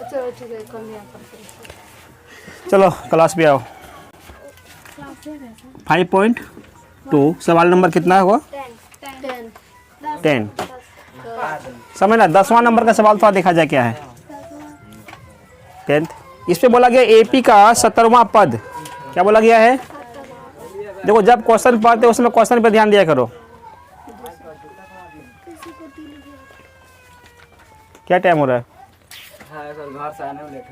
चलो ठीक है, कल यहाँ पर। चलो क्लास पे आओ। 5.2 सवाल नंबर कितना हुआ? 10। समझ ना, 10वां नंबर का सवाल थोड़ा देखा जाए क्या है। 10th इस पे बोला गया एपी का 17वां पद। क्या बोला गया है? देखो जब क्वेश्चन पढ़ते उसमें क्वेश्चन पे ध्यान दिया करो। क्या टाइम हो रहा है? सर घर से आने में लेट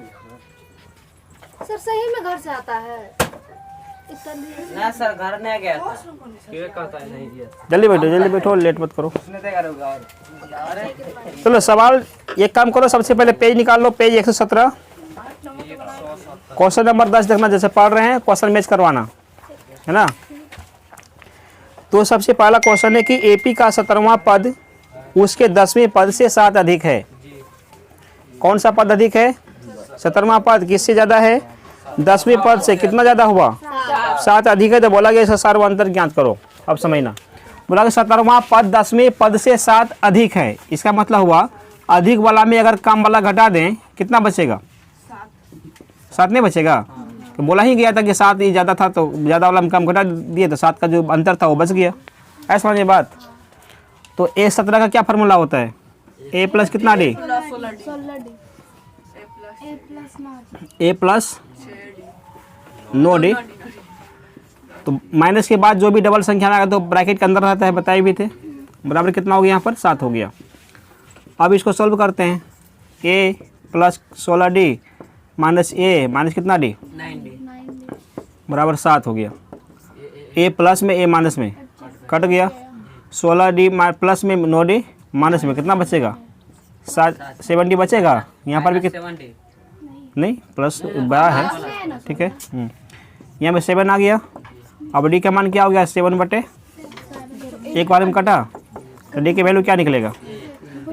हो। सर सही में घर से आता है? ना सर घर नहीं गया था। क्यों कहता है नहीं दिया? जल्दी बैठो, लेट मत करो। उसने देगा रुका। चलो सवाल एक काम करो, सबसे पहले पेज निकाल लो, पेज 117 क्वेश्चन नंबर 10 देखना, जैसे पढ़ रहे हैं क्वेश्चन मैच करवाना है ना। तो सबसे पहला क्वेश्चन है कि एपी का 17वां पद उसके 10वें पद से 7 अधिक है। कौन सा पद अधिक है? 17वां पद किससे ज्यादा है? 10वें पद से। कितना ज्यादा हुआ? 7 अधिक है। तो बोला गया इसका सार्वंतर ज्ञात करो। अब समझना, बोला कि 17वां पद 10वें पद से 7 अधिक है। इसका मतलब हुआ अधिक वाला में अगर कम वाला घटा दें कितना बचेगा? 7 नहीं बचेगा। तो बोला ही गया था कि 7 ही ज़्यादा था, तो ज़्यादा वाला में कम घटा दिए तो 7 का जो अंतर था वो बच गया। ऐसा समझिए बात। तो A17 का क्या फार्मूला होता है? A प्लस कितना डी? A plus 9 D. तो माइनस के बाद जो भी डबल संख्या में आएगा तो ब्रैकेट के अंदर रहता है, बताए भी थे। बराबर कितना हो गया? यहाँ पर 7 हो गया। अब इसको सॉल्व करते हैं। A plus 16 D minus A minus कितना डी? 9 बराबर 7 हो गया। A प्लस में A माइनस में कट गया। 16 डी प्लस में 9 डी माइनस में कितना बचेगा? 7 डी बचेगा। यहाँ पर भी 70 नहीं प्लस बड़ा है, ठीक है। यहाँ में 7 आ गया। अब डी का मान क्या हो गया? 7/, एक बार में कटा तो डी की वैल्यू क्या निकलेगा?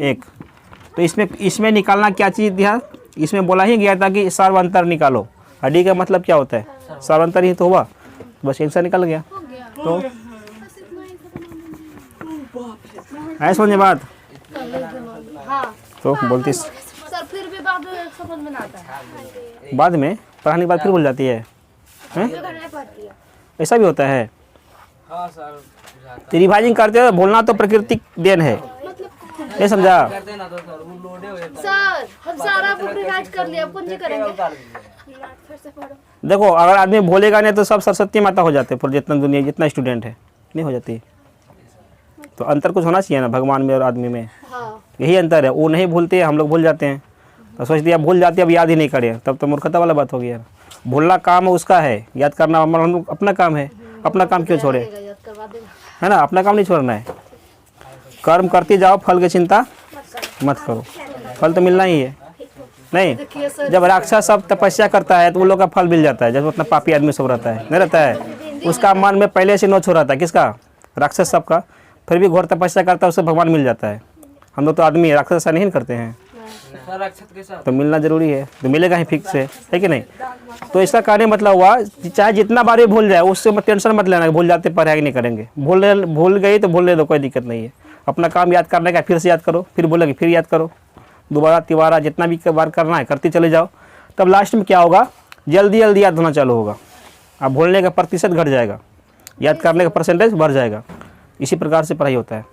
1। तो इसमें निकालना क्या चीज़ दिया? इसमें बोला ही गया था कि सार्वंतर निकालो। और डी का मतलब क्या होता है? सार्वंतर ही तो हुआ, बस आंसर निकल गया। तो ऐसा समझे बात? हाँ तो बोलती सर, फिर भी बाद में समझ में ना आता है। बाद में पढ़ाने के बाद फिर भूल जाती है, हैं? नहीं पढ़ती है। ऐसा भी होता है। हाँ सर तो रिवाइजिंग करते हो, भूलना तो प्रकृति देन है, ये समझा? करते ना तो सर वो लोडे हो जाता सर हम सारा बुक रिवाइज कर लिया, अब कौन जी करेंगे? फिर से पढ़ो। देखो अगर आदमी भूलेगा नहीं तो सब सरस्वती माता हो जाते, पर जितना दुनिया जितना स्टूडेंट है नहीं हो जाती। तो अंतर कुछ होना चाहिए ना भगवान में और आदमी में। हाँ यही अंतर है। वो नहीं भूलते, हम लोग भूल जाते हैं। तो सोचते अब भूल जाते, अब याद ही नहीं करें, तब तो मूर्खता वाला बात हो गया। भूलना काम उसका है, याद करना अपना काम है। अपना काम क्यों छोड़े, याद करवा देगा। है ना? अपना काम नहीं छोड़ना है। कर्म करते जाओ, फल की चिंता मत करो। फल तो मिलना ही है। नहीं, देखिए सर, जब राक्षस सब तपस्या करता है तो उन लोग का फल मिल जाता है। जब उतना पापी आदमी सब रहता है, नहीं रहता है, उसका मन में पहले से नोच हो रहा था। किसका? राक्षस सबका। फिर भी घोर तपस्या करता है, उससे भगवान मिल जाता है। हम लोग तो आदमी राक्षस ऐसा नहीं करते हैं, सर अक्षत के साथ तो मिलना जरूरी है, तो मिलेगा ही फिक्स है कि नहीं? तो इसका कहने मतलब हुआ चाहे जितना बार भी भूल जाए उससे मत टेंशन मत लेना, भूल जाते पढ़ाई नहीं करेंगे। भूल गई तो भूलने दो, कोई दिक्कत नहीं है। अपना काम याद करने का फिर से याद करो, फिर बोलेंगे फिर याद करो, दोबारा तिबारा जितना भी बार करना है करते चले जाओ। तब लास्ट में क्या होगा? जल्दी जल्दी याद होना चालू होगा। अब भूलने का प्रतिशत घट जाएगा, याद करने का परसेंटेज बढ़ जाएगा। इसी प्रकार से पढ़ाई होता है।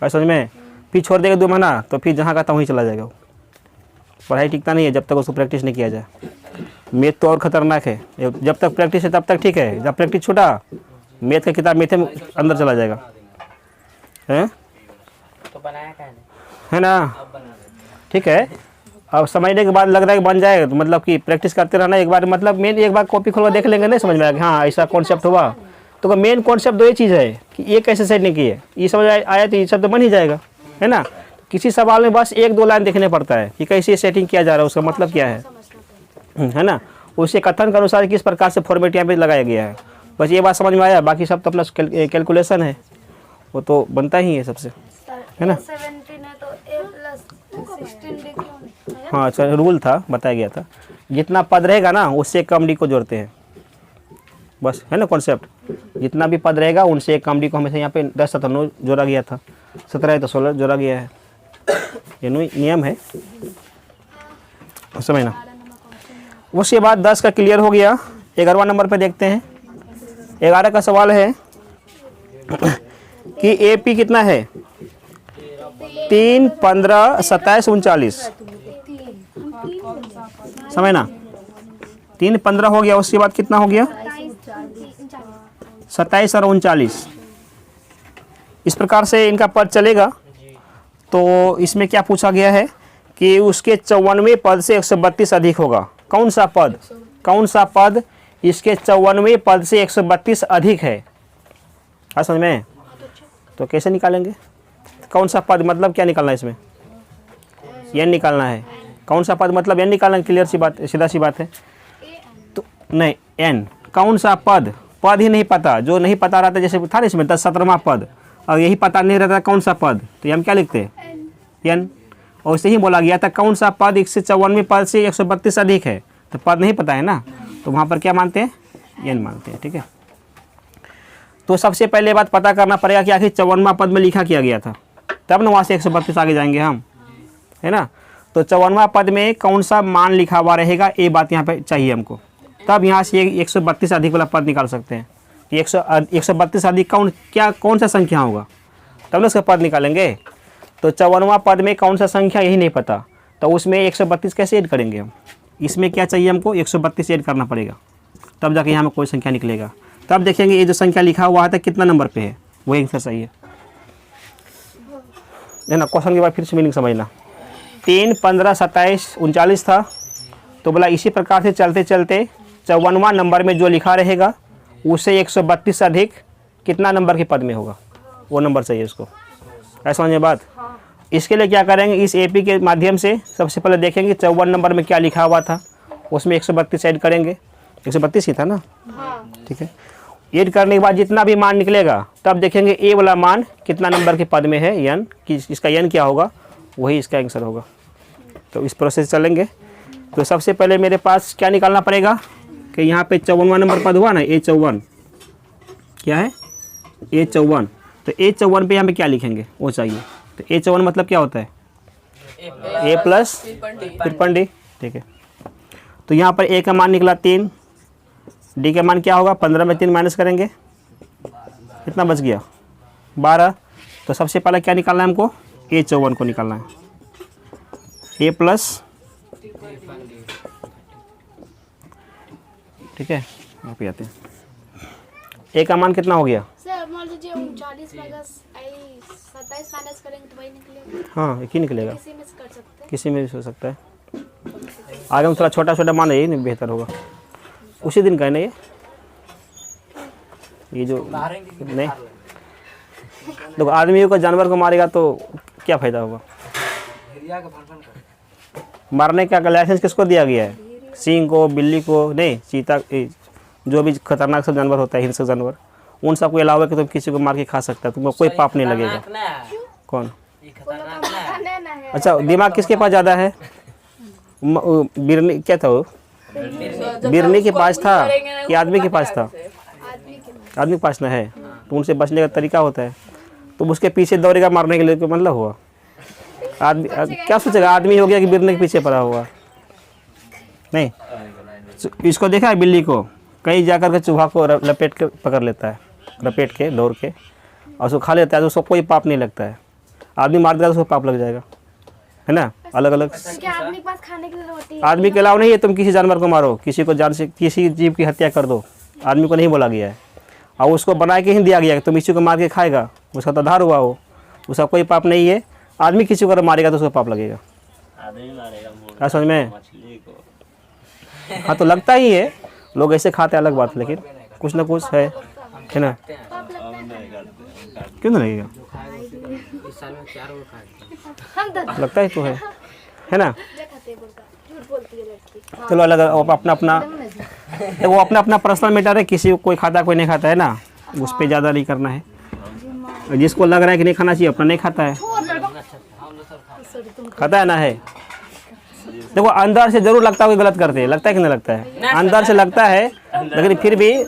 ऐसा समझ में? फिर छोड़ देगा 2 महीना तो फिर जहाँ का था वहीं चला जाएगा। पढ़ाई टिकता नहीं है जब तक उसको प्रैक्टिस नहीं किया जाए। मैथ तो और ख़तरनाक है। जब तक प्रैक्टिस है तब तक ठीक है, जब प्रैक्टिस छूटा मैथ का किताब मैथ में अंदर चला जाएगा, हैं? तो बनाया क्या है ना? अब बना दे। ठीक है। अब समझने के बाद लग रहा है कि बन जाएगा, तो मतलब कि प्रैक्टिस करते रहना। एक बार मतलब मेन एक बार कॉपी खोल कर देख लेंगे, नहीं समझ में आएगा कि हाँ ऐसा कॉन्सेप्ट हुआ। तो मेन कॉन्सेप्ट 2 ही चीज़ है कि ये कैसे सेट नहीं किए, ये समझ आया तो ये सब तो बन ही जाएगा, है ना? किसी सवाल में बस 1-2 लाइन देखने पड़ता है कि कैसे सेटिंग किया जा रहा है, उसका मतलब क्या है ना? उसके कथन के अनुसार किस प्रकार से फॉर्मेट यहाँ पे लगाया गया है, बस ये बात समझ में आया। बाकी सब तो प्लस कैलकुलेशन है, वो तो बनता ही है सबसे, है ना? 17 है तो A प्लस 16 डी क्यों नहीं? हाँ अच्छा, रूल था, बताया गया था। जितना पद रहेगा ना उससे कम डी को जोड़ते हैं, बस, है ना कॉन्सेप्ट? जितना भी पद रहेगा उनसे एक कम डी को हमेशा यहाँ पे 10 था 9 जोड़ा गया था, 17 है तो 16 जोड़ा गया है। ये नियम है। समझना। उसके बाद 10 का क्लियर हो गया। 11वां नंबर पे देखते हैं। 11 का सवाल है कि AP कितना है? 3, 15, 27, 39। समझना। 3, 15 हो गया। उसके बाद कितना हो गया? 27 और 39। इस प्रकार से इनका पद चलेगा। तो इसमें क्या पूछा गया है कि उसके 54वें पद से 132 अधिक होगा। कौन सा पद? कौन सा पद इसके 54वें पद से 132 अधिक है? हाँ, समझ में? तो कैसे निकालेंगे? कौन सा पद मतलब क्या निकालना है इसमें? n निकालना है। कौन सा पद मतलब n निकालना है। क्लियर सी बात, सीधा सी बात है। तो नहीं, n कौन सा पद? पद ही नहीं पता। जो नहीं पता रहता, जैसे था ना इसमें 10, 17वां पद, और यही पता नहीं रहता कौन सा पद, तो ये हम क्या लिखते हैं? n। और उससे ही बोला गया था कौन सा पद इससे 54वें पद से 132 अधिक है। तो पद नहीं पता है ना, तो वहाँ पर क्या मानते हैं? n मानते हैं। ठीक है। तो सबसे पहले बात पता करना पड़ेगा कि आखिर 54वां पद में लिखा किया गया था, तब ना वहाँ से 132 आगे जाएंगे हम, है ना। तो 54वां पद में कौन सा मान लिखा हुआ रहेगा, ये बात यहाँ पे चाहिए हमको। तब यहाँ से 132 अधिक वाला पद निकाल सकते हैं। 132 अधिक कौन सा संख्या होगा, तब ना उसका पद निकालेंगे। तो 54वां पद में कौन सा संख्या, यही नहीं पता, तो उसमें 132 कैसे ऐड करेंगे हम? इसमें क्या चाहिए हमको? 132 ऐड करना पड़ेगा, तब जाके यहाँ में कोई संख्या निकलेगा। तब देखेंगे ये जो संख्या लिखा हुआ है कितना नंबर पे है, वही आंसर सही है ना। क्वेश्चन के बाद फिर से मीनिंग समझना। 3, 15, 27, 39 था, तो बोला इसी प्रकार से चलते चलते 54वां नंबर में जो लिखा रहेगा उससे 132 अधिक कितना नंबर के पद में होगा, वो नंबर चाहिए उसको। ऐसा समझे बात? इसके लिए क्या करेंगे? इस AP के माध्यम से सबसे पहले देखेंगे 54 नंबर में क्या लिखा हुआ था, उसमें 132 ऐड करेंगे। 132 ही था ना, ठीक है। ऐड करने के बाद जितना भी मान निकलेगा, तब देखेंगे ए वाला मान कितना नंबर के पद में है, n कि इसका n क्या होगा, वही इसका आंसर होगा। तो इस प्रोसेस चलेंगे। तो सबसे पहले मेरे पास क्या निकालना पड़ेगा कि यहाँ पे 54वां नंबर पद हुआ ना, A54 क्या है? A54। तो A54 पे यहाँ पे क्या लिखेंगे वो चाहिए। तो A54 मतलब क्या होता है? A plus 53D। ठीक है। तो यहाँ पर A का मान निकला 3, D का मान क्या होगा? 15 में 3 माइनस करेंगे, कितना बच गया? 12। तो सबसे पहले क्या निकालना है हमको? A54 को निकालना है। A प्लस, ठीक है, यहाँ पे आते हैं। A का मान कितना हो गया? सर मान लीजिए 39 में 27 माइनस करेंगे तो वही निकलेगा। हाँ, एक ही निकलेगा। किसी में से कर सकते हैं। किसी में भी हो सकता है। आगे में थोड़ा छोटा छोटा मान यही नहीं बेहतर होगा। उसी दिन का है ना ये जो नहीं, देखो आदमी को जानवर को मारेगा तो क्या फ़ायदा होगा? मारने का लाइसेंस किसको दिया गया है? सिंह को, बिल्ली को नहीं, चीता, जो भी खतरनाक सब जानवर होता है, हिंसक जानवर, उन सबको अलावा कि तुम किसी को मार के खा सकता है, तुमको कोई पाप नहीं लगेगा। कौन? अच्छा, दिमाग किसके पास ज़्यादा है? बिरनी, क्या था वो? बिरनी के पास था कि आदमी के पास था? आदमी के पास ना है, तो उनसे बचने का तरीका होता है। तो उसके पीछे दौड़ेगा मारने के लिए, कोई मतलब हुआ? आदमी क्या सोचेगा? आदमी हो गया कि बिरनी के पीछे पड़ा हुआ? नहीं। इसको देखा है बिल्ली को, कहीं जाकर के चूहा को लपेट के पकड़ लेता है, लपेट के दौड़ के, और उसको खा लेता है, तो उसको कोई पाप नहीं लगता है। आदमी मार देगा तो उसको पाप लग जाएगा, है ना। अलग अलग आदमी के पास खाने के लिए होती है। आदमी के अलावा नहीं है, तुम किसी जानवर को मारो, किसी को जान से किसी जीव की हत्या कर दो, आदमी को नहीं बोला गया है। और उसको बना के ही दिया गया कि तुम इसी को मार के खाएगा, उसका तो आधार हुआ हो, उसका कोई पाप नहीं है। आदमी किसी को मारेगा तो उसको पाप लगेगा। क्या समझ में? हाँ, तो लगता ही है, लोग ऐसे खाते अलग बात, लेकिन कुछ ना कुछ है ना। क्यों नहीं लगेगा? लगता ही तो है ना। चलो अलग अपना अपना, वो अपना अपना पर्सनल मैटर है, किसी को कोई खाता कोई नहीं खाता है ना, उस पर ज़्यादा नहीं करना है। जिसको लग रहा है कि नहीं खाना चाहिए, अपना नहीं खाता है, खाता है ना है। देखो अंदर से जरूर लगता है कि गलत करते हैं, लगता है कि नहीं लगता है? अंदर से लगता है, लेकिन फिर भी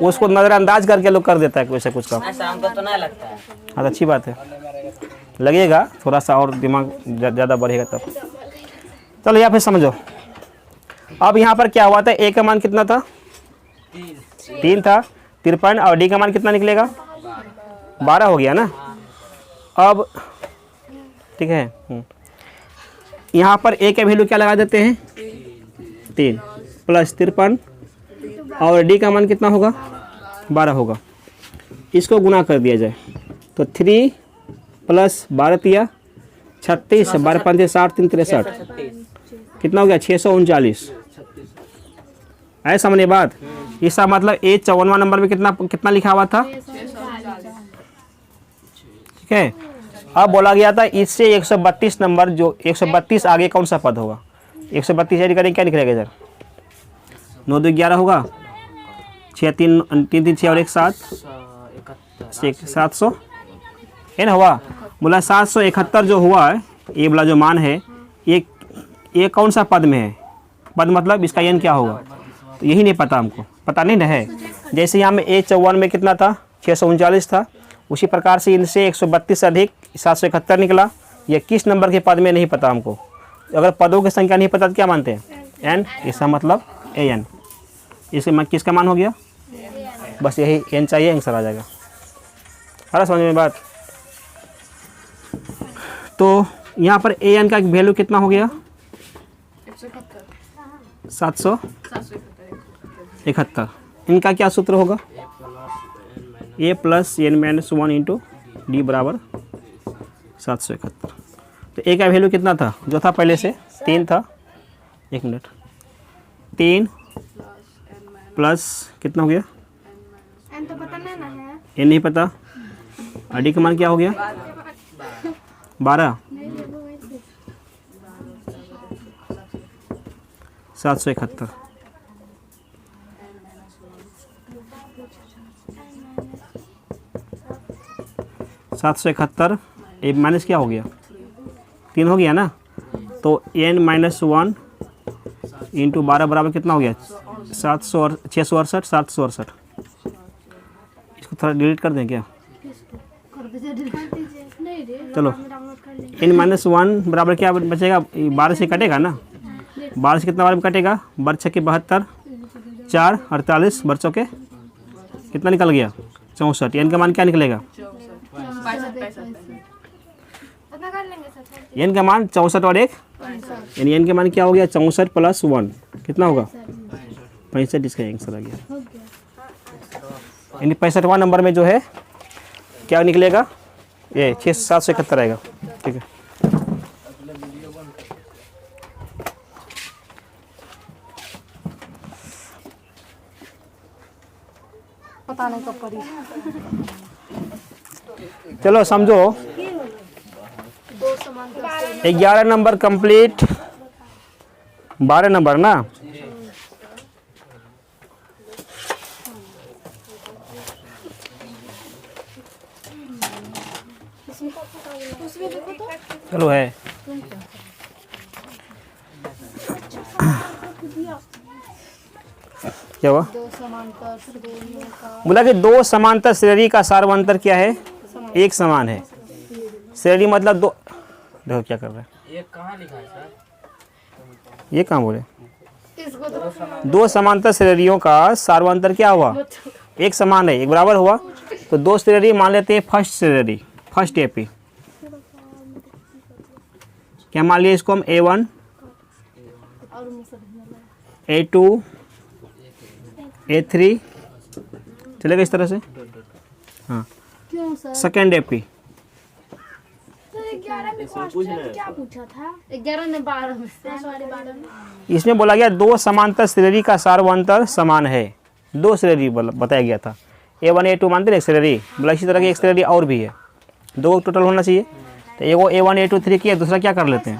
उसको नज़रअंदाज करके लोग कर देता है वैसे कुछ काम। तो नहीं लगता है। हाँ, अच्छी बात है, लगेगा थोड़ा सा और दिमाग ज़्यादा बढ़ेगा तब। चलो यहाँ पे समझो, अब यहाँ पर क्या हुआ था, ए का मान कितना था, 3 था, 53, और डी का मान कितना निकलेगा, 12 हो गया ना। अब ठीक है, यहाँ पर ए का वैल्यू क्या लगा देते हैं, 3 प्लस 53, और डी का मान कितना होगा, 12 होगा। इसको गुना कर दिया जाए तो 3 प्लस 12 तिया 36, 12 5 60, 3 63, कितना हो गया, 639। है समझने बात। इसका मतलब ए 54वां नंबर में कितना लिखा हुआ था, ठीक है। अब बोला गया था इससे 132 नंबर, जो 132 आगे कौन सा पद होगा, 132 ऐड करेंगे क्या निकलेगा इधर, 9 2 11 होगा, 6 3 3 6 और 1 7, 700 है ना हुआ। बोला 771 जो हुआ है, ये वाला जो मान है, ये कौन सा पद में है, पद मतलब इसका n क्या होगा, तो यही नहीं पता हमको, पता नहीं ना है। जैसे यहाँ में A54 में कितना था, 639 था, उसी प्रकार से इनसे 132 से अधिक 771 निकला। ये किस नंबर के पद में नहीं पता हमको। अगर पदों की संख्या नहीं पता तो क्या मानते हैं, n, इसका मतलब an। इसके किसका मान हो गया, बस यही n चाहिए, आंसर आ जाएगा। अरे समझ में बात। तो यहाँ पर an का वैल्यू कितना हो गया, 771। इनका क्या सूत्र होगा, a plus n minus 1 into D बराबर 771। तो a का वैल्यू कितना था, जो था पहले से 3 था, 1 मिनट, 3 प्लस कितना हो गया, n तो पता नहीं ना है, n नहीं पता, और डी का मान क्या हो गया, 12, 771। ए माइनस क्या हो गया, 3 हो गया ना। तो n माइनस 1 इंटू 12 बराबर कितना हो गया, 668, 768। इसको थोड़ा डिलीट कर दें क्या, चलो। n माइनस 1 बराबर क्या बचेगा, 12 से कटेगा ना, 12 से कितना बार में कटेगा, 12 6 के 72, 4 48, बरसों के कितना निकल गया, 64। n का मान क्या निकलेगा, n का मान 64 और 1, यानी n का मान क्या हो गया, 64 प्लस 1 कितना होगा, 65। इसका आंसर आ गया। यानी 65वां नंबर में जो है क्या निकलेगा, ये 771 आएगा, ठीक है। पता नहीं कब पड़ी। चलो समझो, 11 नंबर कंप्लीट, 12 नंबर ना, चलो है। क्या हुआ, बोला कि 2 समांतर श्रेणी का सार्वंतर क्या है, एक समान है। श्रेणी मतलब 2, देखो क्या कर रहा है, ये कहाँ लिखा है सर, ये कहाँ बोले, 2 समांतर श्रेणियों का सार्वंतर क्या हुआ, एक समान है, एक बराबर हुआ। तो 2 श्रेणी मान लेते हैं, फर्स्ट श्रेणी, फर्स्ट एपी, क्या मान लिया इसको हम, A1, A2, A3, चलेगा इस तरह से, हाँ। क्यों सर, सेकेंड एपी, तो 11 में क्वेश्चन क्या पूछा था, 11 ने 12 में, सॉरी 12 में, इसमें बोला गया 2 समांतर श्रेणी का सार्वंतर समान है। 2 श्रेणी बताया गया था, A1 A2 मानते हैं एक श्रेणी, बोला इसी तरह की एक श्रेणी और भी है, 2 टोटल होना चाहिए। तो एगो A1 A2 3 किया, दूसरा क्या कर लेते हैं,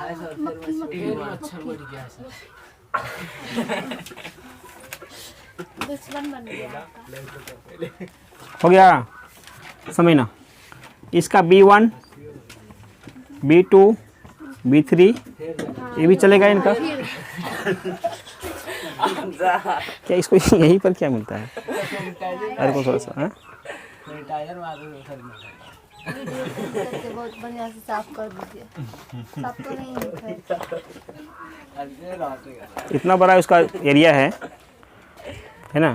हो गया, समझना। इसका B1 B2 B3 ये भी चलेगा इनका, क्या इसको यहीं पर क्या मिलता है, अरे को थोड़ा सा, वीडियो करके बहुत बढ़िया से साफ कर दीजिए। साफ तो नहीं है। इतना बड़ा उसका एरिया है ना।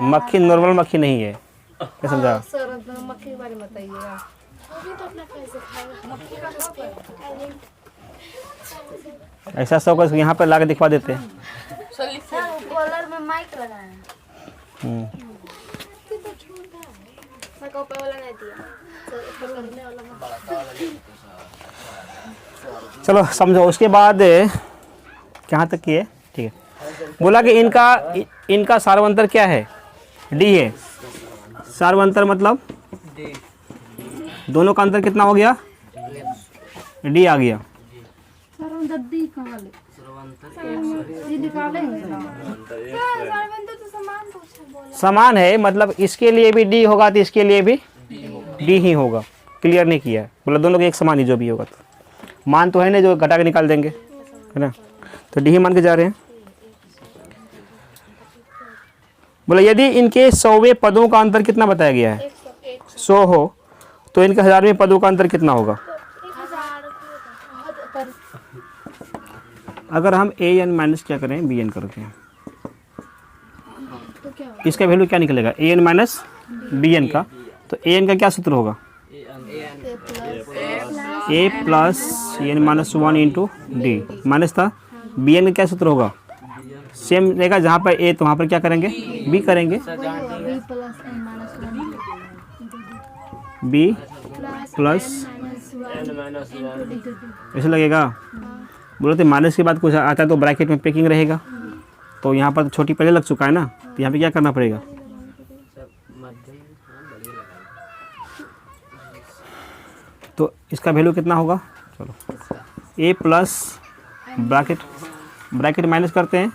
मक्खी नॉर्मल मक्खी नहीं है, क्या समझा? सर मक्खी के बारे में बताइएगा। ऐसा सब यहाँ पर ला के दिखवा देते हैं। कॉलर में माइक लगा है। चलो समझो। उसके बाद कहाँ तक की है? ठीक है। बोला कि इनका सार्वंतर क्या है? डी है। सार्वंतर मतलब दोनों का अंतर कितना हो गया? डी आ गया। सार्वंतर डी कहाँ ले? ये निकालेंगे ना। सार्वंतर तो समान है, मतलब इसके लिए भी डी होगा तो इसके लिए भी डी ही होगा। क्लियर नहीं किया है। बोला दोनों के एक समान ही जो भी होगा। तो मान तो है ना, जो घटा के निकाल देंगे, है ना। तो डी ही मान के जा रहे हैं। बोला यदि इनके 100वें पदों का अंतर कितना बताया गया है? 100 हो तो इनके 1000वें पदों का अंतर कितना होगा? अगर हम ए एन माइनस क्या करें, बी एन करते हैं, इसका वैल्यू क्या निकलेगा? A N minus B N का। तो ए एन का क्या सूत्र होगा? A plus N minus 1 into D minus था। बी एन का क्या सूत्र होगा? सेम रहेगा, जहाँ पर ए तो वहाँ पर क्या करेंगे? बी करेंगे। बी प्लस ऐसे लगेगा। बोलो तो माइनस के बाद कुछ आता है तो ब्रैकेट में पैकिंग रहेगा। तो यहाँ पर छोटी पहले लग चुका है ना, तो यहाँ पे क्या करना पड़ेगा? तो इसका वैल्यू कितना होगा? चलो ए प्लस ब्रैकेट माइनस करते हैं।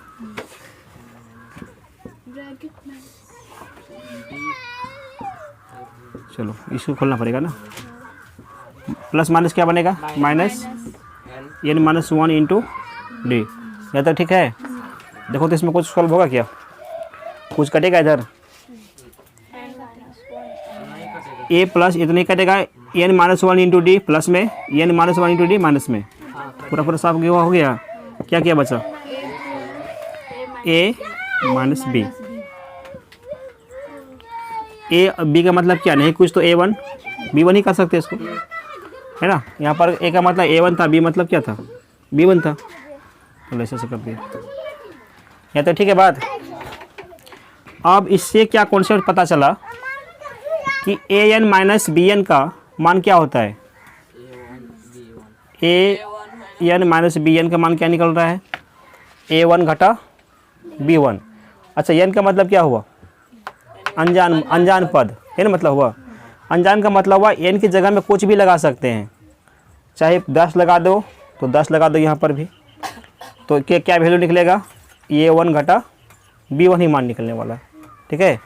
चलो इसको खोलना पड़ेगा ना। प्लस माइनस क्या बनेगा? Minus N minus 1 into D. या तो ठीक है। देखो तो इसमें कुछ सॉल्व होगा क्या? कुछ कटेगा इधर? ए प्लस इतना ही कटेगा। N minus 1 into D plus में N minus 1 into D minus में पूरा साफ हो गया। क्या क्या बचा? A minus B. A B का मतलब क्या? नहीं कुछ तो ए वन बी वन ही कर सकते इसको, है ना। यहाँ पर ए का मतलब ए वन था, बी मतलब क्या था? बी वन था। तो ऐसे कर दिया। या तो ठीक है बात। अब इससे क्या कॉन्सेप्ट पता चला कि ए एन माइनस बी एन का मान क्या होता है? ए एन माइनस बी एन का मान क्या निकल रहा है? ए वन घटा बी वन। अच्छा एन का मतलब क्या हुआ? अनजान पद है ना, मतलब हुआ अनजान का मतलब हुआ एन की जगह में कुछ भी लगा सकते हैं, चाहे 10 लगा दो तो 10 लगा दो यहाँ पर भी। तो क्या वैल्यू निकलेगा? ए वन घटा बी वन ही मान निकलने वाला है। ठीक है।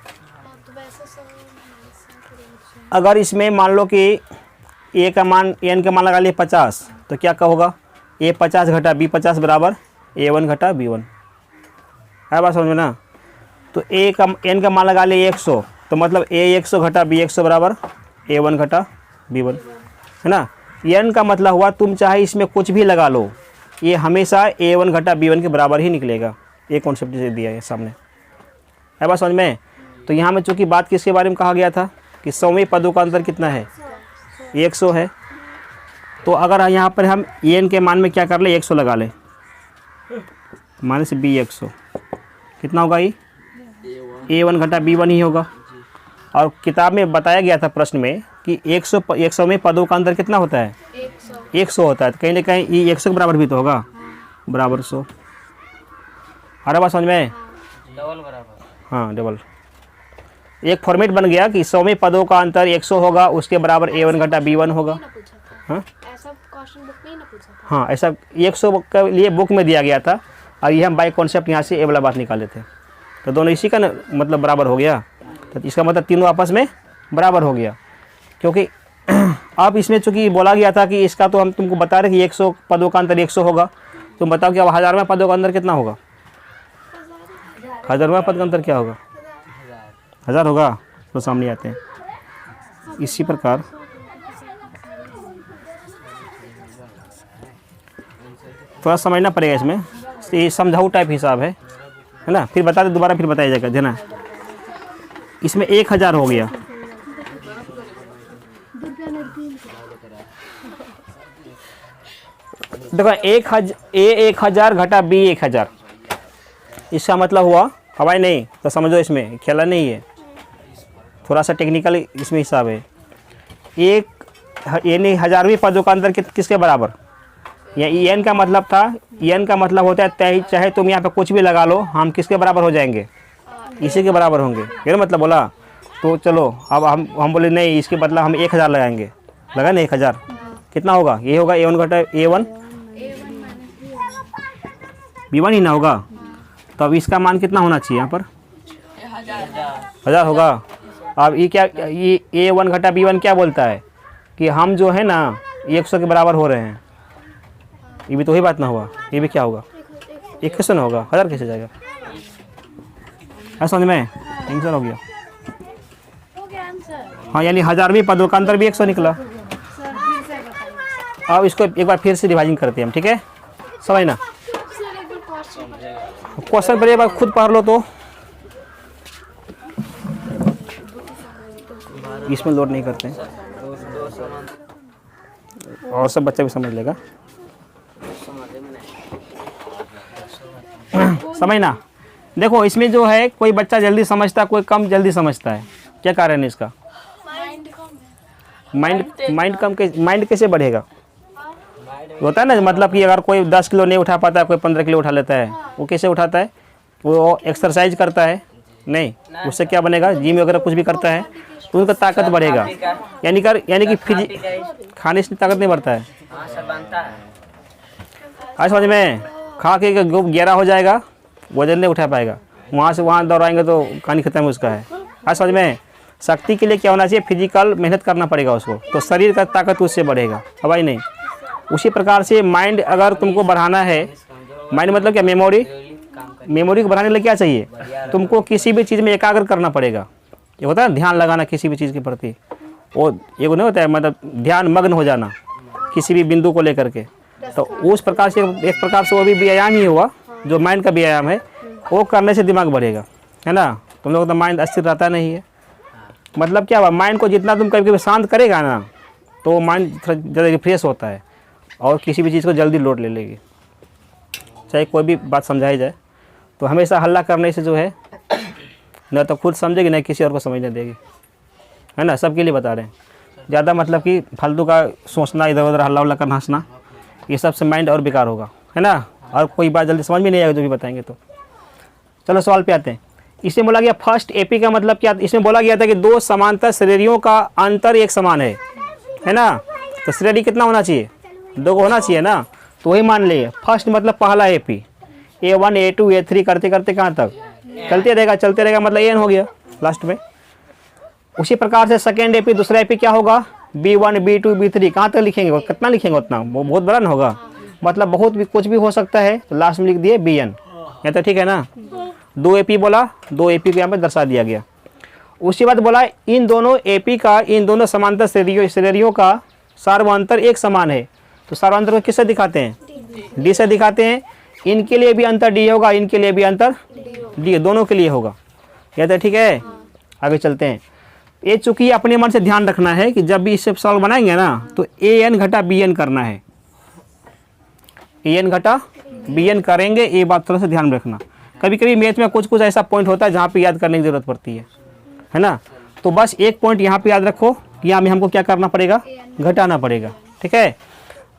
अगर इसमें मान लो कि ए का मान एन का मान लगा लिए 50, तो क्या होगा? ए 50 घटा बी 50 बराबर ए वन घटा बी वन। है बात समझ में ना। तो ए का एन का मान लगा लिए 100, तो मतलब ए 100 घटा बी 100 बराबर ए वन घटा बी वन, है ना। एन का मतलब हुआ तुम चाहे इसमें कुछ भी लगा लो, ये हमेशा ए वन घटा बी वन के बराबर ही निकलेगा। ये कॉन्सेप्ट से दिया है सामने। है बात समझ में। तो यहाँ में चूँकि बात किसके बारे में कहा गया था कि 100वें पदों का अंतर कितना है? 100 है। तो अगर यहाँ पर हम एन के मान में क्या कर ले? 100 लगा लें, माइनस बी 100 कितना होगा? ये ए वन घटा बी वन ही होगा। और किताब में बताया गया था प्रश्न में कि 100वें पदों का अंतर कितना होता है? 100 होता है। तो कहीं ना कहीं ये 100 के बराबर भी तो होगा, बराबर 100। अरे बात समझ में। डबल बराबर। हाँ डबल। एक फॉर्मेट बन गया कि 100वें पदों का अंतर 100 होगा, उसके बराबर ए वन घटा बी वन होगा। हाँ ऐसा क्वेश्चन बुक में ही ना पूछा था। हाँ ऐसा 100 के लिए बुक में दिया गया था, और ये हम बाई कॉन्सेप्ट यहाँ से ए वाला बात निकाले थे। तो दोनों इसी का मतलब बराबर हो गया। तो इसका मतलब तीनों आपस में बराबर हो गया। क्योंकि अब इसमें चूँकि बोला गया था कि इसका तो हम तुमको बता रहे कि 100 पदों का अंतर 100 होगा। तुम बताओ कि अब 1000वें पदों का अंतर कितना होगा? 1000वें पद का अंतर क्या होगा? 1000 होगा। तो सामने आते हैं। इसी प्रकार थोड़ा समझना पड़ेगा इसमें, ये समझाऊ टाइप हिसाब है ना। फिर बता दे, दोबारा फिर बताया जाएगा देना। इसमें 1000 हो गया, देखो 1000 घटा B 1000, इसका मतलब हुआ हवाई नहीं तो समझो इसमें खेला नहीं है, थोड़ा सा टेक्निकल इसमें हिसाब है। एक यानी 1000वीं पदों का अंतर किसके बराबर, या n का मतलब था, n का मतलब होता है चाहे तुम यहाँ पे कुछ भी लगा लो, हम किसके बराबर हो जाएंगे, इसी के बराबर होंगे, ये मतलब बोला। तो चलो अब हम बोले नहीं, इसके बदला हम 1000 लगाएंगे, लगा नहीं 1000, कितना होगा, ये होगा A1 घटा A1 B1 ही ना होगा, तो अब इसका मान कितना होना चाहिए यहाँ पर 1000 होगा। अब ये क्या, ये A1 घटा B1 क्या बोलता है कि हम जो है ना 100 के बराबर हो रहे हैं, ये भी तो वही बात ना हुआ, ये भी क्या होगा 100 ना होगा, 1000 कैसे जाएगा, है समझ में, आंसर हो गया। हाँ यानी 1000वीं पदों का अंतर भी 100 निकला। अब इसको एक बार फिर से रिवाइजिंग करते हैं हम, ठीक है, समझ ना। क्वेश्चन पर एक बार खुद पढ़ लो तो इसमें लोड नहीं करते हैं, और सब बच्चा भी समझ लेगा, समझना। देखो इसमें जो है कोई बच्चा जल्दी समझता है, कोई कम जल्दी समझता है, क्या कारण है इसका, माइंड कैसे बढ़ेगा, होता है ना, मतलब कि अगर कोई 10 किलो नहीं उठा पाता है, कोई 15 किलो उठा लेता है, वो कैसे उठाता है, वो एक्सरसाइज करता है, नहीं उससे क्या बनेगा, जिम वगैरह कुछ भी करता है तो उनका ताकत बढ़ेगा, यानी कि खाने से ताकत नहीं बढ़ता है, आज समझ में, खा के गहरा हो जाएगा, वजन नहीं उठा पाएगा, वहाँ से वहाँ दौड़ाएंगे तो कहानी खत्म है उसका है, आज समझ में। शक्ति के लिए क्या होना चाहिए, फिजिकल मेहनत करना पड़ेगा उसको, तो शरीर का ताकत उससे बढ़ेगा, हवाई नहीं। उसी प्रकार से माइंड अगर तुमको बढ़ाना है, माइंड मतलब क्या, मेमोरी को बढ़ाने के लिए क्या चाहिए, तुमको किसी भी चीज़ में एकाग्र करना पड़ेगा, ये होता है ध्यान लगाना किसी भी चीज़ के प्रति, वो ये नहीं होता है, मतलब ध्यान मग्न हो जाना किसी भी बिंदु को लेकर के, तो उस प्रकार से एक प्रकार से वो भी व्यायाम ही हुआ, जो माइंड का व्यायाम है, वो करने से दिमाग बढ़ेगा, है ना। तुम लोग तो माइंड अस्थिर रहता नहीं है, मतलब क्या हुआ, माइंड को जितना तुम कभी कभी शांत करेगा ना, तो माइंड ज़्यादा रिफ्रेश होता है और किसी भी चीज़ को जल्दी लोड ले लेगी, चाहे कोई भी बात समझाई जाए, तो हमेशा हल्ला करने से जो है न तो खुद समझेगी न किसी और को समझने देगी, है ना। सबके लिए बता रहे हैं, ज़्यादा मतलब कि फालतू का सोचना, इधर उधर हल्ला उल्ला करना, हंसना, ये सब से माइंड और बेकार होगा, है ना, और कोई बात जल्दी समझ में नहीं आएगा जो भी बताएंगे। तो चलो सवाल पे आते हैं। इसमें बोला गया फर्स्ट एपी का मतलब क्या, इसमें बोला गया था कि दो समांतर श्रेणियों का अंतर एक समान है ना, तो श्रेणी कितना होना चाहिए, 2 को होना चाहिए ना, तो वही मान लिए। फर्स्ट मतलब पहला एपी, A1 A2 A3 करते करते कहाँ तक चलते रहेगा, मतलब AN हो गया लास्ट में। उसी प्रकार से सेकेंड एपी, दूसरा एपी क्या होगा, B1 B2 B3 कहाँ तक लिखेंगे, कितना लिखेंगे उतना, वो बहुत बड़ा ना होगा, मतलब बहुत भी कुछ भी हो सकता है, तो लास्ट में लिख दिए BN, ये तो ठीक है ना। 2 एपी बोला, 2 एपी को यहाँ पर दर्शा दिया गया। उसके बाद बोला इन दोनों एपी का, इन दोनों समांतर श्रेणियों का सार्वंतर एक समान है, तो सार्वंतर को किससे दिखाते हैं, D से दिखाते हैं। इनके लिए भी अंतर D होगा, इनके लिए भी अंतर D, दोनों के लिए होगा, यह तो ठीक है। आगे चलते हैं। ये चूंकि अपने मन से ध्यान रखना है कि जब भी इससे सवाल बनाएंगे ना, तो AN घटा BN करना है, AN घटा BN करेंगे, ये बात थोड़ा सा ध्यान रखना। कभी कभी मैथ में कुछ ऐसा पॉइंट होता है जहाँ पे याद करने की ज़रूरत पड़ती है ना, तो बस एक पॉइंट यहाँ पे याद रखो कि यहाँ में हमको क्या करना पड़ेगा, घटाना पड़ेगा, ठीक है।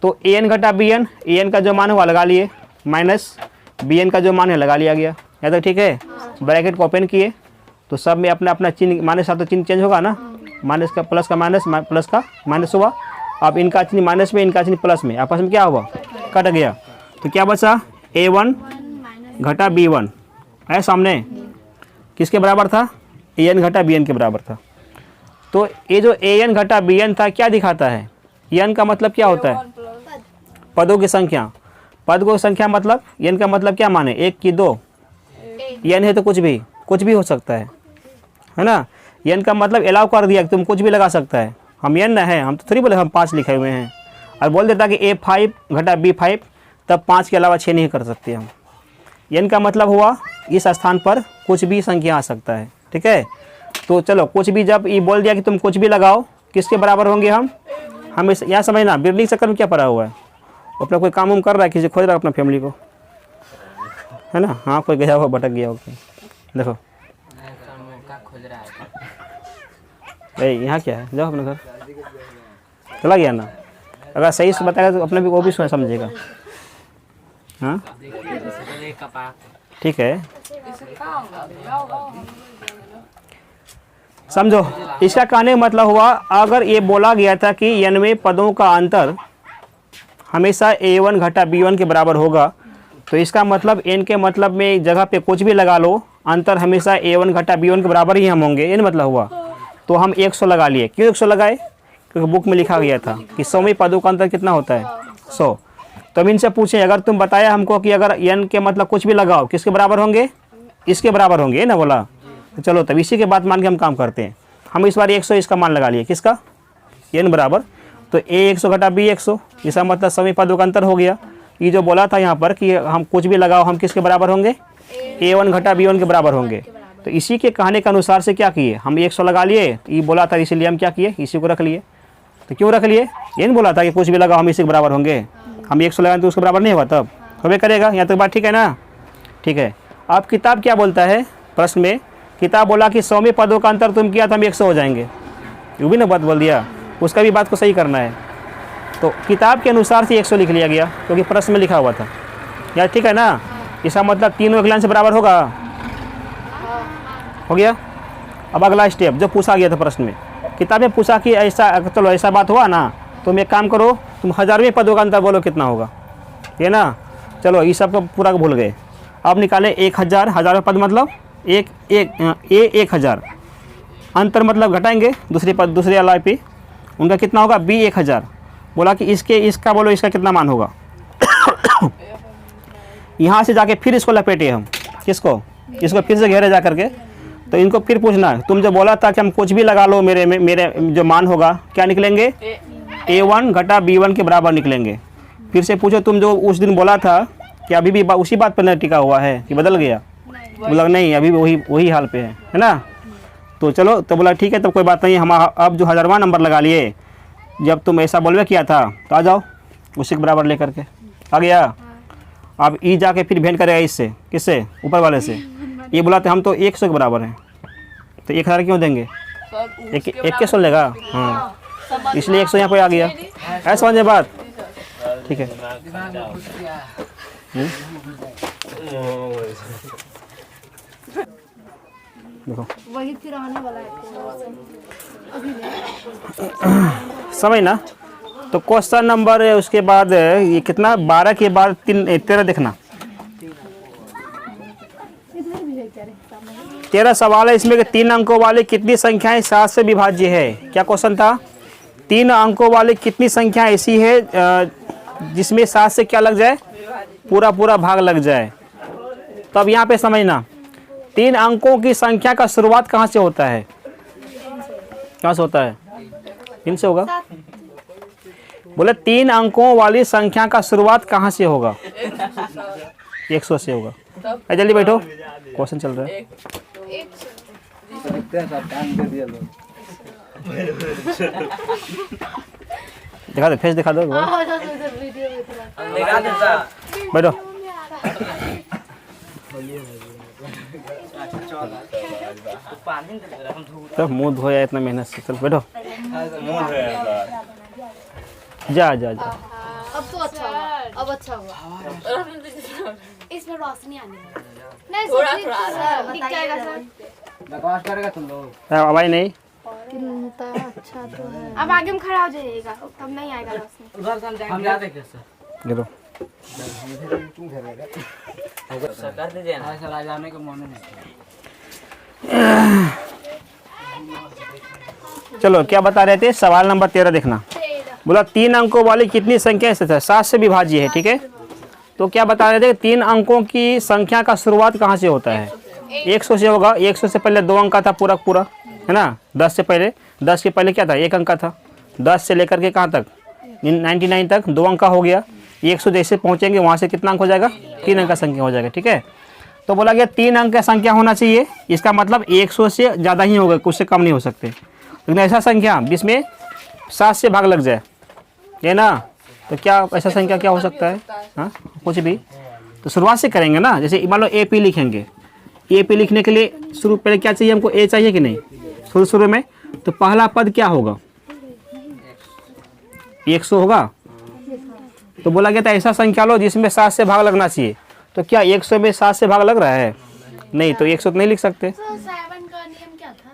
तो AN घटा BN, AN का जो मान है वो लगा लिए, माइनस BN का जो मान है लगा लिया गया, या तो ठीक है। ब्रैकेट को ओपन किए तो सब में अपना अपना चिन्ह, माइनस साथ तो चिन्ह चेंज होगा ना, माइनस का प्लस का माइनस, प्लस का माइनस हुआ। अब इनका चिन्ह माइनस में, इनका चिन्ह प्लस में, आपस में क्या हुआ, कट गया। तो क्या बचा, A1 घटा B1 है सामने, किसके बराबर था, AN घटा BN के बराबर था। तो ये जो AN घटा BN था क्या दिखाता है, N का मतलब क्या होता है, पदों की संख्या, पद को संख्या मतलब N का मतलब क्या माने, 1 की 2, N है तो कुछ भी हो सकता है ना। एन का मतलब अलाउ कर दिया कि तुम कुछ भी लगा सकता है। हम एन न है, हम तो थोड़ी बोले हम 5 लिखे हुए हैं, और बोल देता कि A5 घटा B5, तब 5 के अलावा 6 नहीं कर सकते हम। एन का मतलब हुआ इस स्थान पर कुछ भी संख्या आ सकता है, ठीक है। तो चलो कुछ भी, जब ये बोल दिया कि तुम कुछ भी लगाओ, किसके बराबर होंगे हम इस यहाँ समझना, बिल्डिंग चक्कर में क्या पड़ा हुआ है, अपना कोई काम उम कर रहा है, किसी खोज रहा है अपना फैमिली को, है ना। हाँ कोई गया हुआ भटक गया होगा, देखो खोज रहा है। भाई यहाँ क्या है, जाओ अपने घर, चला गया ना। अगर सही से बताएगा तो अपने भी वो भी समझेगा। हाँ ठीक है, समझो। इसका कहने का मतलब हुआ, अगर ये बोला गया था कि n में पदों का अंतर हमेशा A1 घटा B1 के बराबर होगा, तो इसका मतलब n के मतलब में जगह पे कुछ भी लगा लो, अंतर हमेशा A1 घटा B1 के बराबर ही हम होंगे, ये मतलब हुआ। तो हम 100 लगा लिए। क्यों 100 लगाए? क्योंकि बुक में लिखा गया था कि 100वें पदों का अंतर कितना होता है, 100। तो हम इनसे पूछें, अगर तुम बताया हमको कि अगर n के मतलब कुछ भी लगाओ, किसके बराबर होंगे, इसके बराबर होंगे ना बोला, तो चलो तब इसी के बात मान के हम काम करते हैं। हम इस बार 100 इसका मान लगा लिए, किसका, n बराबर, तो A 100 घटा B 100, इसका मतलब 100वें पदों का अंतर हो गया। ये जो बोला था यहाँ पर कि हम कुछ भी लगाओ, हम किसके बराबर होंगे, A1 घटा B1 के बराबर होंगे। तो इसी के कहने के अनुसार से क्या किए, हम 100 लगा लिए, तो ये बोला था इसलिए हम क्या किए, इसी को रख लिए। तो क्यों रख लिए, ये नहीं बोला था कि कुछ भी लगाओ हम इसी के बराबर होंगे, हम 100 लगाएं तो उसके बराबर नहीं हुआ, तब होबे करेगा। यहाँ तक बात ठीक है ना, ठीक है। अब किताब क्या बोलता है, प्रश्न में किताब बोला कि 100वें पदों का अंतर तुम किया तो हम 100 हो जाएंगे, ये भी ना बात बोल दिया, उसका भी बात को सही करना है। तो किताब के अनुसार से 100 लिख लिया गया, क्योंकि प्रश्न में लिखा हुआ था यार, ठीक है ना। इसका मतलब तीनों एक लाइन से बराबर होगा, हो गया। अब अगला स्टेप जो पूछा गया था प्रश्न में, किताब में पूछा कि ऐसा, चलो ऐसा बात हुआ ना, तुम एक काम करो, तुम 1000वें पदों का अंतर बोलो कितना होगा, ये ना। चलो ये सब पूरा भूल गए। अब निकाले 1000, 1000वें पद मतलब A 1000, अंतर मतलब घटाएंगे दूसरे पद, दूसरे अलावा पे उनका कितना होगा, B 1000। बोला कि इसका बोलो, इसका कितना मान होगा। यहाँ से जाके फिर इसको लपेटे हम, किसको, इसको फिर से घेरे जा करके। तो इनको फिर पूछना है, तुम जो बोला था कि हम कुछ भी लगा लो, मेरे जो मान होगा क्या निकलेंगे, A1 घटा B1 के बराबर निकलेंगे। फिर से पूछो, तुम जो उस दिन बोला था कि अभी भी उसी बात पर टिका हुआ है कि बदल गया, बोला नहीं अभी भी वही हाल पे है ना। तो चलो, तो बोला ठीक है, तो कोई बात नहीं, हम अब जो 1000वां नंबर लगा लिए, जब तुम ऐसा बोलवे किया था तो आ जाओ उसी के बराबर लेकर के, आ गया। अब ई जाके फिर भेंट करेगा इससे, किससे, ऊपर वाले से। ये बोला था हम तो 100 के बराबर हैं, तो 1000 क्यों देंगे, एक के 100 लेगा, हाँ, इसलिए 100 यहाँ पे आ गया। ऐसा समझे बात, ठीक है। देखो वही फिर आने वाला है अभी समझ ना। तो क्वेश्चन नंबर उसके बाद ये कितना, 12 के बाद 13 देखना, 13 सवाल है इसमें कि 3 अंकों वाली कितनी संख्याएं 7 से विभाज्य है। क्या क्वेश्चन था, 3 अंकों वाली कितनी संख्या ऐसी है जिसमें 7 से क्या लग जाए, पूरा पूरा भाग लग जाए। तो अब यहाँ पे समझना, 3 अंकों की संख्या का शुरुआत कहाँ से होता है, कहाँ से होता है, 3 से होगा। बोले 3 अंकों वाली संख्या का शुरुआत कहाँ से होगा, 100 से होगा। जल्दी बैठो, क्वेश्चन चल रहा है। दिखा दो, फेस दिखा दो, बैठो। तो मुंह धोया इतना मेहनत से, चल बैठो, जा जा जा। अब तो अच्छा हुआ, अब अच्छा हुआ, इसमें रोशनी आने वाली नहीं, थोड़ा थोड़ा दिख जाएगा सर, बकवास करेगा तुम लोग, आवाज नहीं, अच्छा तो है। अब आगे में खड़ा हो जाइएगा, तब नहीं आएगा रोशनी। उधर से हम जाते कैसे, देखो कर दीजिए ना, ऐसा जाने का मन नहीं। चलो क्या बता रहे थे, सवाल नंबर 13 देखना। बोला 3 अंकों वाली कितनी संख्या से 7 से विभाज्य है, ठीक है। तो क्या बता रहे थे, 3 अंकों की संख्या का शुरुआत कहाँ से होता है, 100 से होगा। 100 से पहले 2 अंक का था पूरा पूरा, है ना। 10 से पहले, 10 के पहले क्या था, 1 अंक का था। 10 से लेकर के कहाँ तक, 99 तक 2 अंक का हो गया। 100 जैसे पहुँचेंगे वहाँ से कितना अंक हो जाएगा, 3 अंक का संख्या हो जाएगा। ठीक है, तो बोला गया 3 अंक का संख्या होना चाहिए। इसका मतलब 100 से ज़्यादा ही होगा, कुछ से कम नहीं हो सकते। लेकिन ऐसा संख्या जिसमें 7 से भाग लग जाए, ये ना, तो क्या ऐसा संख्या क्या हो सकता है, हाँ कुछ भी। तो शुरुआत से करेंगे ना, जैसे मान लो AP लिखेंगे। AP लिखने के लिए शुरू पहले क्या चाहिए हमको, A चाहिए कि नहीं, शुरू में। तो पहला पद क्या होगा, 100 होगा। तो बोला गया था ऐसा संख्या लो जिसमें 7 से भाग लगना चाहिए। तो क्या 100 में 7 से भाग लग रहा है, नहीं, तो 100 तो नहीं लिख सकते। 7 का नियम क्या था,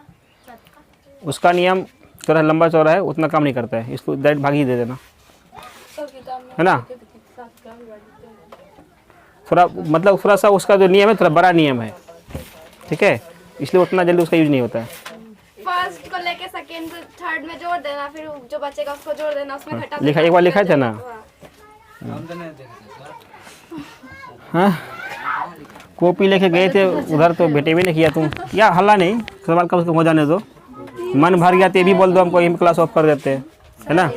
7 का? उसका नियम थोड़ा लंबा चौड़ा है, उतना काम नहीं करता है, इसको डायरेक्ट भाग ही दे देना, है ना। थोड़ा मतलब थोड़ा सा उसका जो नियम है थोड़ा बड़ा नियम है, ठीक है, इसलिए उतना जल्दी उसका यूज नहीं होता है। फर्स्ट को लेके सेकंड थर्ड में जोड़ देना, फिर जो बचेगा उसको जोड़ देना, उसमें घटा लिखा, एक बार लिखा था ना। हाँ, कॉपी लेके गए थे उधर तो भेटे भी नहीं किया तुम, या हल्ला नहीं, सवाल कब हो जाने दो। मन भर गया तो ये भी बोल दो हमको, यही क्लास ऑफ कर देते हैं, है ना।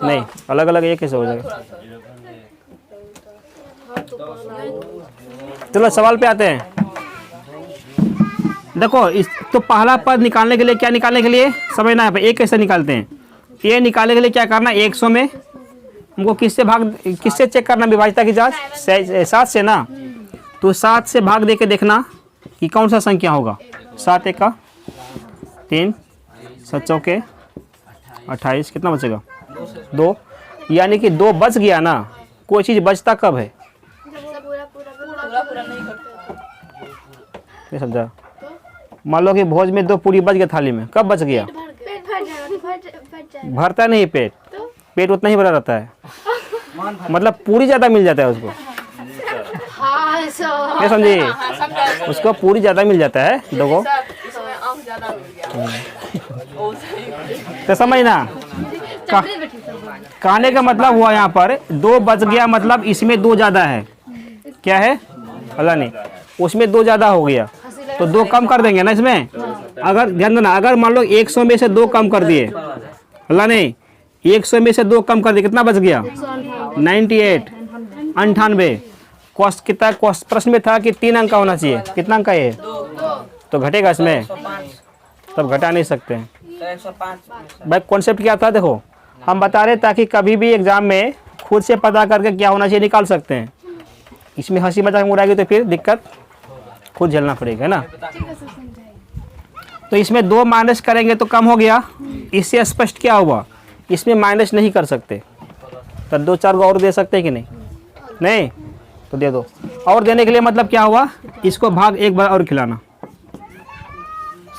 नहीं, अलग अलग एक कैसे हो जाएगा। चलो सवाल पे आते हैं। देखो इस तो पहला पद निकालने के लिए क्या निकालने के लिए समझना है, ए कैसे निकालते हैं। ए निकालने के लिए क्या करना, 100 में हमको किससे चेक करना, विभाज्यता की जांच 7 से ना। तो 7 से भाग दे के देखना कि कौन सा संख्या होगा। 7 1 का 3, 7 चौके 28, कितना बचेगा 2, यानी कि 2 बच गया ना। कोई चीज़ बचता कब है, नहीं समझा। मान लो कि भोज में 2 पूरी बच गया थाली में, कब बच गया, भरता नहीं पेट, पेट उतना ही भरा रहता है, मतलब पूरी ज़्यादा मिल जाता है उसको, नहीं समझे, उसको पूरी ज़्यादा मिल जाता है लोगों। तो समझना कहने का मतलब हुआ यहाँ पर 2 बच गया, मतलब इसमें 2 ज़्यादा है, क्या है अल्लाह नहीं, उसमें 2 ज़्यादा हो गया तो 2 कम कर देंगे ना इसमें। अगर ध्यान देना, अगर मान लो 100 में से 2 कम कर दिए, अल्लाह नहीं, 100 में से 2 कम कर दिए, कितना बच गया 98, 98। कॉस्ट कितना, कॉस्ट प्रश्न में था कि 3 अंक का होना चाहिए, कितना अंक का है, तो घटेगा इसमें, तब घटा नहीं सकते हैं। 105 भाई कॉन्सेप्ट क्या था, देखो हम बता रहे ताकि कभी भी एग्जाम में खुद से पता करके क्या होना चाहिए निकाल सकते हैं। इसमें हंसी मजाक उड़ाएगी तो फिर दिक्कत खुद झेलना पड़ेगा, है ना। तो इसमें 2 माइनस करेंगे तो कम हो गया, इससे स्पष्ट क्या हुआ, इसमें माइनस नहीं कर सकते, तो 2-4 को और दे सकते हैं कि नहीं, नहीं तो दे दो। और देने के लिए मतलब क्या हुआ, इसको भाग एक बार और खिलाना,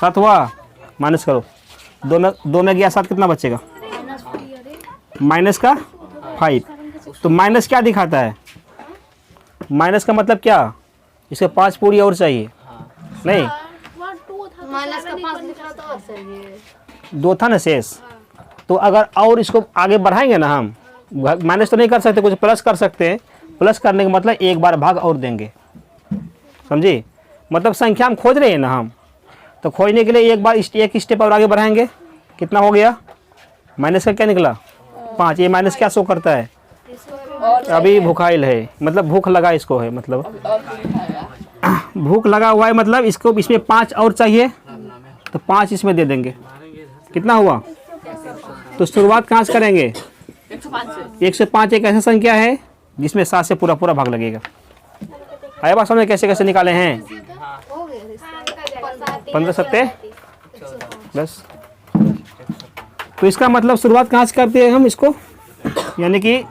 7 हुआ, माइनस करो, 2 में गया 7, कितना बचेगा माइनस का 5। तो माइनस क्या दिखाता है, माइनस का मतलब क्या, इसके 5 पूरी और चाहिए, नहीं माइनस का 5 लिखा तो और सही है, 2 था ना शेष। तो अगर और इसको आगे बढ़ाएंगे ना, हम माइनस तो नहीं कर सकते, कुछ प्लस कर सकते हैं। प्लस करने का मतलब एक बार भाग और देंगे, समझी, मतलब संख्या हम खोज रहे हैं ना हम, तो खोजने के लिए एक बार एक स्टेप और आगे बढ़ाएंगे। कितना हो गया, माइनस का क्या निकला 5। ये माइनस क्या शो करता है, अभी भूखाइल है, मतलब भूख लगा इसको है, मतलब भूख लगा हुआ है, मतलब इसको इसमें 5 और चाहिए, तो 5 इसमें दे देंगे। कितना हुआ, तो शुरुआत कहाँ से करेंगे, 105 एक ऐसा संख्या है जिसमें 7 से पूरा पूरा भाग लगेगा। आया बात समझ कैसे कैसे निकाले हैं, 15 सत्ते 10। तो इसका मतलब शुरुआत कहाँ से करते हैं हम इसको, यानी कि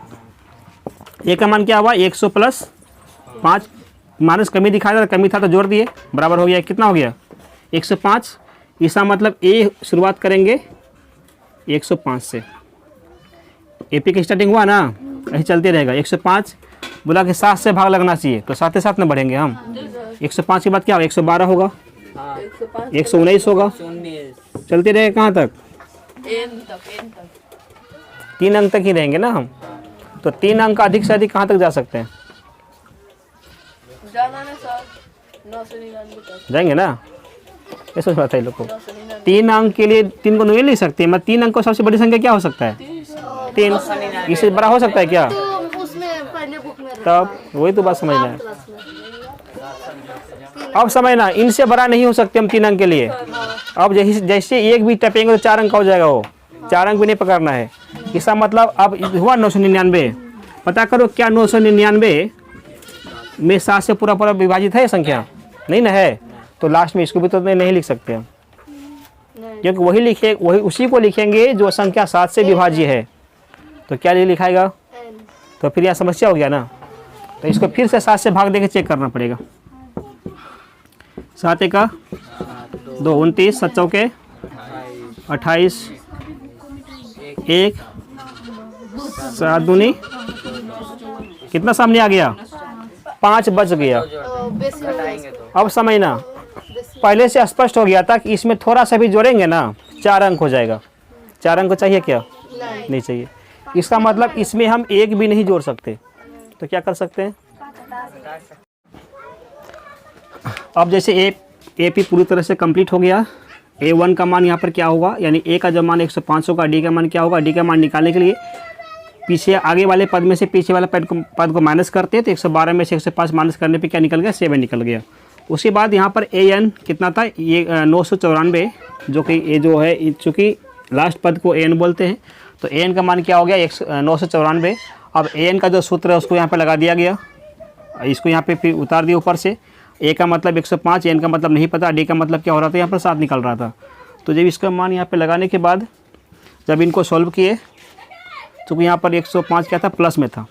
ए का मान क्या हुआ 100 प्लस 5, माइनस कमी दिखाया था, कमी था तो जोड़ दिए, बराबर हो गया, कितना हो गया 105। इसका मतलब ए शुरुआत करेंगे 105 से, एपी की स्टार्टिंग हुआ ना, ऐसे चलते रहेगा। 105 बोला कि 7 से भाग लगना चाहिए, तो 7 के साथ में बढ़ेंगे हम। 105 के बाद क्या होगा 112 होगा, 119 होगा, चलते रहेगा कहाँ तक, 3 अंक तक ही रहेंगे ना हम। तो 3 अंक अधिक से अधिक कहाँ तक जा सकते हैं, जाएंगे ना। ऐसा बात है लोग को। 3 अंक के लिए 3 को नहीं लिख सकते, मतलब 3 अंक को सबसे बड़ी संख्या क्या हो सकता है? 3। इससे बड़ा हो सकता है क्या? तो उसमें पहले बुक में तब वही तो बात समझना है। अब समझना, इनसे बड़ा नहीं हो सकते हम 3 अंक के लिए। अब जैसे एक भी टपेंगे तो 4 अंक का हो जाएगा, वो 4 अंक भी नहीं पकड़ना है। इसका मतलब अब हुआ 999। पता करो क्या 999 में 7 से पूरा पूरा विभाजित है संख्या? नहीं ना है, तो लास्ट में इसको भी तो नहीं लिख सकते हम, क्योंकि वही उसी को लिखेंगे जो संख्या 7 से विभाज्य है। तो क्या लिखाएगा? तो फिर यहाँ समस्या हो गया ना, तो इसको फिर से 7 से भाग देके चेक करना पड़ेगा। 7 का 2 29, 7 चौके 28, 1 7 दूनी कितना सामने आ गया? 5 बच गया। अब समझना, पहले से स्पष्ट हो गया था कि इसमें थोड़ा सा भी जोड़ेंगे ना 4 अंक हो जाएगा। 4 अंक चाहिए क्या? नहीं चाहिए। इसका मतलब इसमें हम एक भी नहीं जोड़ सकते, तो क्या कर सकते हैं? अब जैसे AP पूरी तरह से कंप्लीट हो गया। A1 का मान यहाँ पर क्या होगा, यानी A का जो मान 105 होगा, D का मान क्या होगा? D का मान निकालने के लिए पीछे आगे वाले पद में से पीछे वाला पद को माइनस करते हैं, तो 112 में से 105 माइनस करने पे क्या निकल गया? 7 निकल गया। उसके बाद यहाँ पर AN कितना था? ये 994, जो कि ये जो है, चूँकि लास्ट पद को AN बोलते हैं, तो AN का मान क्या हो गया? 994। अब AN का जो सूत्र है उसको यहाँ पर लगा दिया गया, इसको यहाँ पे फिर उतार दिया ऊपर से। A का मतलब 105, N का मतलब नहीं पता, D का मतलब क्या हो रहा था? यहाँ पर 7 निकल रहा था। तो जब इसका मान यहाँ पे लगाने के बाद जब इनको सॉल्व किए, तो यहाँ पर 105 क्या था? प्लस में था।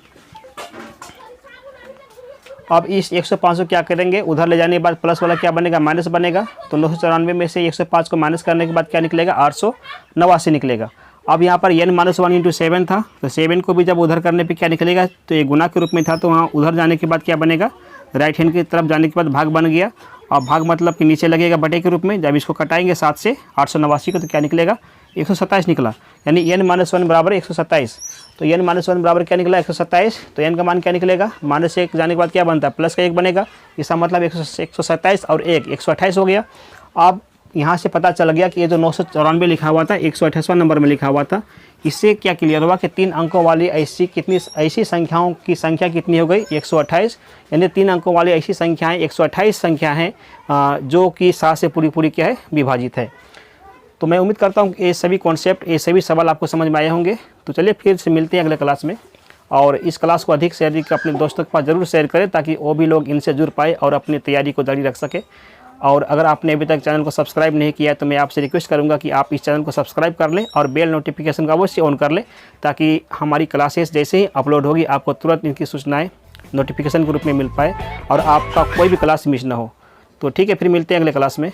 अब इस 105 को क्या करेंगे? उधर ले जाने के बाद प्लस वाला क्या बनेगा? माइनस बनेगा। तो 994 में से 105 को माइनस करने के बाद क्या निकलेगा? 889 निकलेगा। अब यहाँ पर n - 1 × 7 था, तो 7 को भी जब उधर करने पे क्या निकलेगा? तो ये गुना के रूप में था, तो वहाँ उधर जाने के बाद क्या बनेगा? राइट हैंड की तरफ जाने के बाद भाग बन गया। अब भाग मतलब कि नीचे लगेगा बटे के रूप में। जब इसको कटाएंगे 7 से 889 को, तो क्या निकलेगा? 127 निकला, यानी n - 1 बराबर 127। तो n - 1 बराबर क्या निकला? 127। तो n का मान क्या निकलेगा? -1 जाने के बाद क्या बनता है? प्लस का 1 बनेगा। इसका मतलब 127 और 1 128 हो गया। अब यहाँ से पता चल गया कि ये जो 994 लिखा हुआ था 128वां नंबर में लिखा हुआ था। इससे क्या क्लियर हुआ कि 3 अंकों वाली ऐसी संख्याओं की संख्या कितनी हो गई? 128। यानी 3 अंकों वाली ऐसी संख्याएं 128 संख्या हैं जो कि 7 से पूरी क्या है? विभाजित है। तो मैं उम्मीद करता हूँ कि ये सभी कॉन्सेप्ट, ये सभी सवाल आपको समझ में आए होंगे। तो चलिए फिर से मिलते हैं अगले क्लास में, और इस क्लास को अधिक से अधिक अपने दोस्तों के पास ज़रूर शेयर करें, ताकि वो भी लोग इनसे जुड़ पाए और अपनी तैयारी को जारी रख सके। और अगर आपने अभी तक चैनल को सब्सक्राइब नहीं किया है, तो मैं आपसे रिक्वेस्ट करूंगा कि आप इस चैनल को सब्सक्राइब कर लें और बेल नोटिफिकेशन का अवश्य ऑन कर लें, ताकि हमारी क्लासेस जैसे ही अपलोड होगी आपको तुरंत इनकी सूचनाएं नोटिफिकेशन के रूप में मिल पाए और आपका कोई भी क्लास मिस ना हो। तो ठीक है, फिर मिलते हैं अगले क्लास में।